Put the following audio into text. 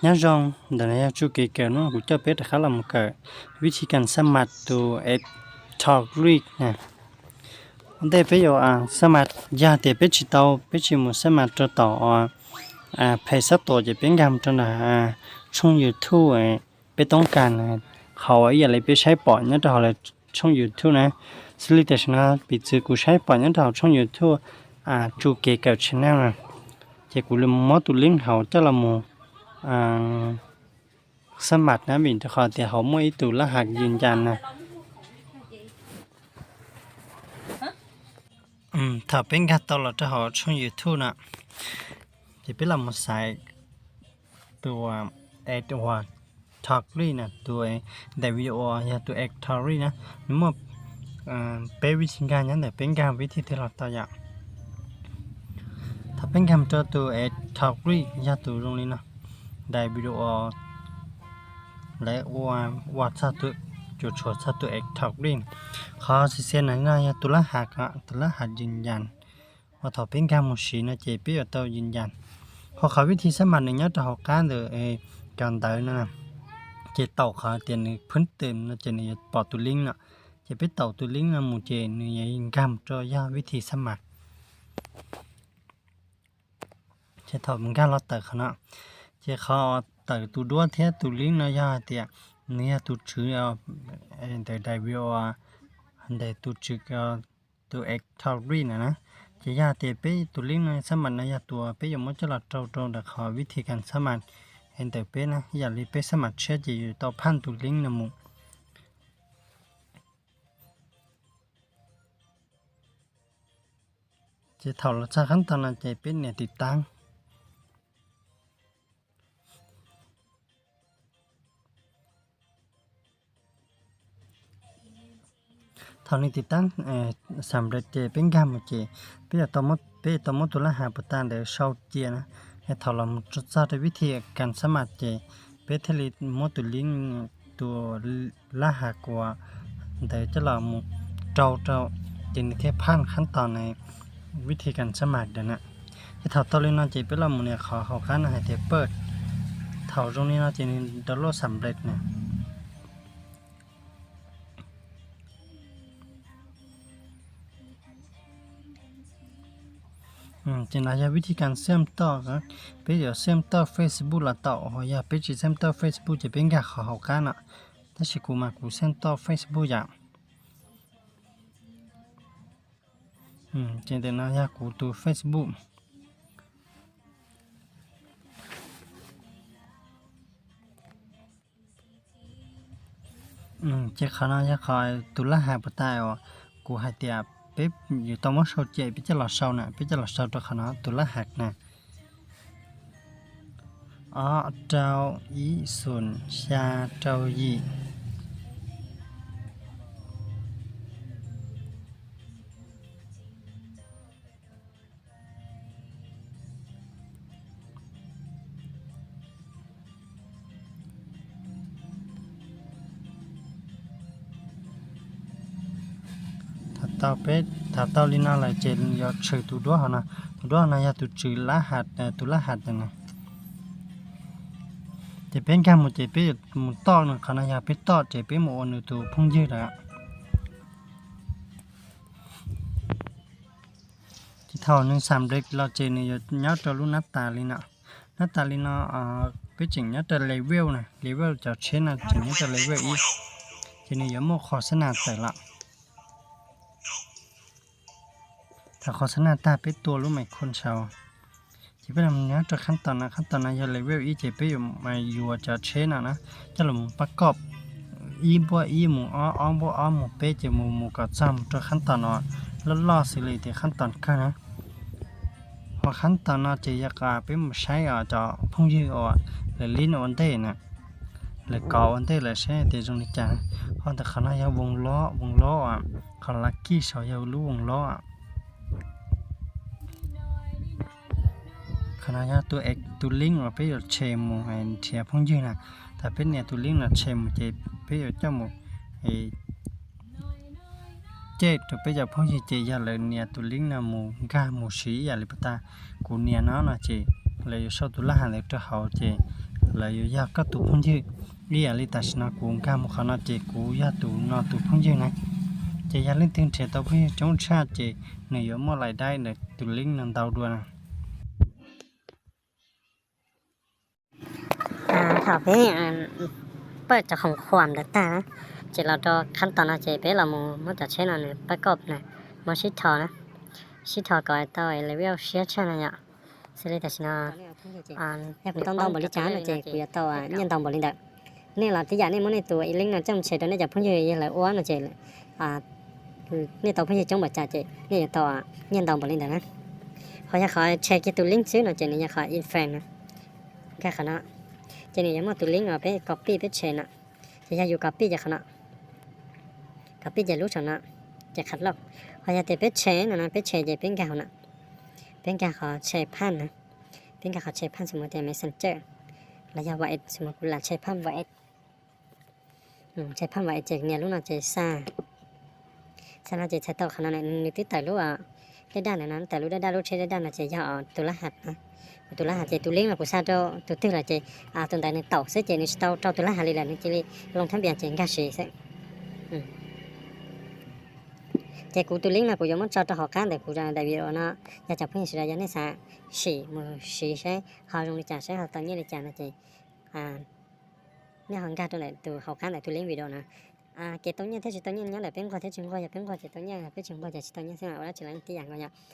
nhớ rằng để này chú kể kể nó cũng cho biết khá là một cái vị trí cần sắm mặt từ talk read nè đây bây giờ sắm mặt ra thì biết chỉ tàu biết chỉ một sắm mặt cho tàu phải sắp tổ chỉ biết làm cho là trong YouTube biếtต้องการเขาอยากเลยไปใช้ปอนเนี่ยเราเลยช่อง YouTube นะสลิดแต่ชนะปิดซื้อกูใช้ปอนเนี่ยเราช่อง YouTube จูเกเกิด channel นะจะกูเลยมอตุลิงเขาจะละโมสมัครนะบินจะขอแต่เขาไม่ตุรหัสยืนยันนะถ้าเป็นการตลอดจะเขาช่อง YouTube นะจะเป็นลำมาใส่ตัวตัวtalk รีนะตัวแต่วิดีโออย่างตัว talk รีนะนึกว่าเป็นวิธีการนั้นแต่เป็นการวิธีที่เราต่ออย่างถ้าเป็นการตัว talk รีอย่างตัวตรงนี้นะได้วิดีโอและว่าถ้าตัวจุดชดถ้าตัว talk รีเขาสิเส้นง่ายๆตัวละหัสยืนยันว่าถ้าเป็นการมุสีนะเจ็บปี้ตัวยืนยันเขาวิธีสมัครเนี่ยจะหอกการเลยการเดินนะเจเต่าขาเตียนพื้นเต็มนะเจนี่ปอตุลิงนะจะไปเต่าตุลิงนะหมู่เจนี่ยิงกำจะยาวิธีสมัครเจถอดมันการเราเต่าขนาดเจเขาเต่าตัวด้วนเทียตุลิงนะยาเตียเนี่ยตัวชื่อแต่ได้วิวได้ตัวชื่อตัวทารีนะจะยาเตียไปตุลิงนะสมัครนะยาตัวไปยังมันจะหลัดเจ้าแต่เขาวิธีการสมัครเห็นแต่เป็นนะอย่าลืมไปสมัครเชื่อจะอยู่ต่อพันตุลิงนะมุจะถอดรหัสขั้นตอนนั้นจะเป็นเนี่ยติดตั้งเท่านี้ติดตั้งสำเร็จจะเป็นการมันจะเป็นต่อมดตัวละหาปุตตานเดี๋ยวชาวเจียนะให้ถอดลำจุดสาธิตวิธีการสมัครจะเป็นทลิตมดตุลิงตัวละหากว่าเดี๋ยวจะลองเจ้าจินแค่ผ่านขั้นตอนในวิธีการสมัครเดี๋ยวนะให้ถอดตัวเล่นน่าจะเป็นลำเนี่ยเขาขั้นให้เทเปิดถอดตรงนี้น่าจะดาวน์โหลดสำเร็จเนี่ยจะน่าจะวิธีการเชื่อมต่อครับไปเดี๋ยวเชื่อมต่อ Facebook ละต่ออย่าไปจีเชื่อมต่อ Facebook จะเป็นการเขากันอ่ะถ้าชิกูมากูเชื่อมต่อ Facebook อย่างจะเดี๋ยวน่าจะกูตัว Facebook จะขนาดจะคอยตัวละหาปตายอ่ะกูให้เตียไปอยู่ตรงว่าโซเจไปจะหลอดเสาน่ะไปจะหลอดเสาตัวขนาดตัวละหักนะเจ้าอีส่วนชาเจ้ายีถ้าเต้าลิน่าอะไรเจนยอดชื่อตัวด้วยนะตัวด้วยนะยาตัวชื่อละหัดตัวละหัดนะจะเป็นการมุดจะเป็นมุดต่อนะขณะยาเป็นต่อจะเป็นมุดในตัวพุ่งยืดละที่เท่านั้นสามเด็กเราเจนยอดยอดตัวลูกนัตตาลิน่เป็นจริงยอดตัวเลเวลนะเลเวลจะเช่นนะจริงยอดตัวเลเวลอีเจนยอดโมขอสนาแต่ละถ้าขอสนาตาเป็นตัวรู้ไหมคนชาวจะเป็นอะไรนะจะขั้นตอนนะอย่าเลเวลอีจะไปอยู่มาอยู่จะเชนนะจะหลงประกอบอีบัวอีหมูบัวหมูเป๊ะจะหมูก็จำจะขั้นตอนแล้วล่อสิเลยที่ขั้นตอนกันนะพอขั้นตอนจะอยากเป็นใช้จะพุ่งยืดเลยลิ้นวันเต้นะเลยก่อวันเต้เลยใช่แต่ตรงนี้จ้ะเพราะแต่ขณะยาวงล้อเขาลักกี้ชอยาวรู้วงล้อขณะนี้ตัวลิงก์ไปอยู่เชมไอเทียพุ่งยืนนะแต่เป็นเนี่ยตัวลิงก์เชมจะไปอยู่เจ้าหมูเจ็ดตัวไปจากพุ่งยืนเจียเลยเนี่ยตัวลิงก์หมูกาหมูสีอะไรปะตากูเนี่ยน้าเจเลยชอบตัวละหันเลยตัวเขาเจ là yêu ya các tụ phong dư đi à li ta sna cũng cam một khana chế cú ya tụ nó tụ phong dư này chế ya lên tiếng chế tao phải chống cha chế này yêu mà lại đây này tụ linh nằm tàu đua nè ถามไปเปิดจากของความดัตตานะเจเราดอขั้นตอนนะเจไปเรามันจะใช้หน่อยประกอบนะมาชิดทอนะชิดทอก่อนต่อเลเวลเชียร์ชนะเนี่ยเสร็จแต่ชนะต้องบริจาคนะเจกูจะต่อยังต้องบริจาคนี่แหละที่อยากนี่มันในตัวอีลิงนะจำเฉยตอนนี้จะพุ่งเยอะเลยอ้วนนะเจนี่ต่อพุ่งเยอะจังหวัดจ่าเจนี่ต่อยังต้องบริจาคนะเขาจะขอเช็คตัวลิงก์ซื้อนะเจนี่จะขออินแฟนนะแค่ขนาดเจนี่ยังมาตัวลิงก์เอาไปก๊อปปี้ไปเชนอะจะอยู่ก๊อปปี้จะขนาดก๊อปปี้จะรู้ชนะจะขัดล็อกเขาจะไปเชนนะไปเชนจะเป็นแก่เขานะเป็นแก่เขาเชฟพันนะเป็นแก่เขาเชฟพันสมมติใน Messenger ระยะวัยสมมติคุณหลักเชฟพันวัยเชฟพันวัยเจเนี่ยรู้นะเจซ่าน่าจะใช้ต่อขนาดนั้นนึกที่แต่รู้ว่าได้ด้านนั้นแต่รู้ได้ด้านรู้ใช้ได้ด้านนะเจยาวตัวรหัสนะตัวรหัสเจตัวเลี้ยงมาผู้ชายตัวตื้อละเจตัวใดในเต่าเสเจนี่ตัวรหัสเลยละนี่เจเลยลงทำเบียนเจงกาเชเสเจกูตัวเลี้ยงมากูยังมันตัวหอกกันแต่กูจะได้เบียร์นะอยากจะเพิ่งสิ่งใดยันนี่สามือใช้เขาลงในจ่าใช้เขาตอนนี้ในจ่านะเจเนี่ยของการตัวไหนตัวหอกกันแต่ตัวเลี้ยงวิดีโอนะเกตตัวนี้ถ้าจะตัวนี้เนี่ยแหละเป็นกว่าที่จริงกว่าจะเป็นกว่าจะตัวนี้เป็นจริงกว่าจะตัวนี้ใช่ไหมว่าจะเล่นที่อย่างก็เนี่ย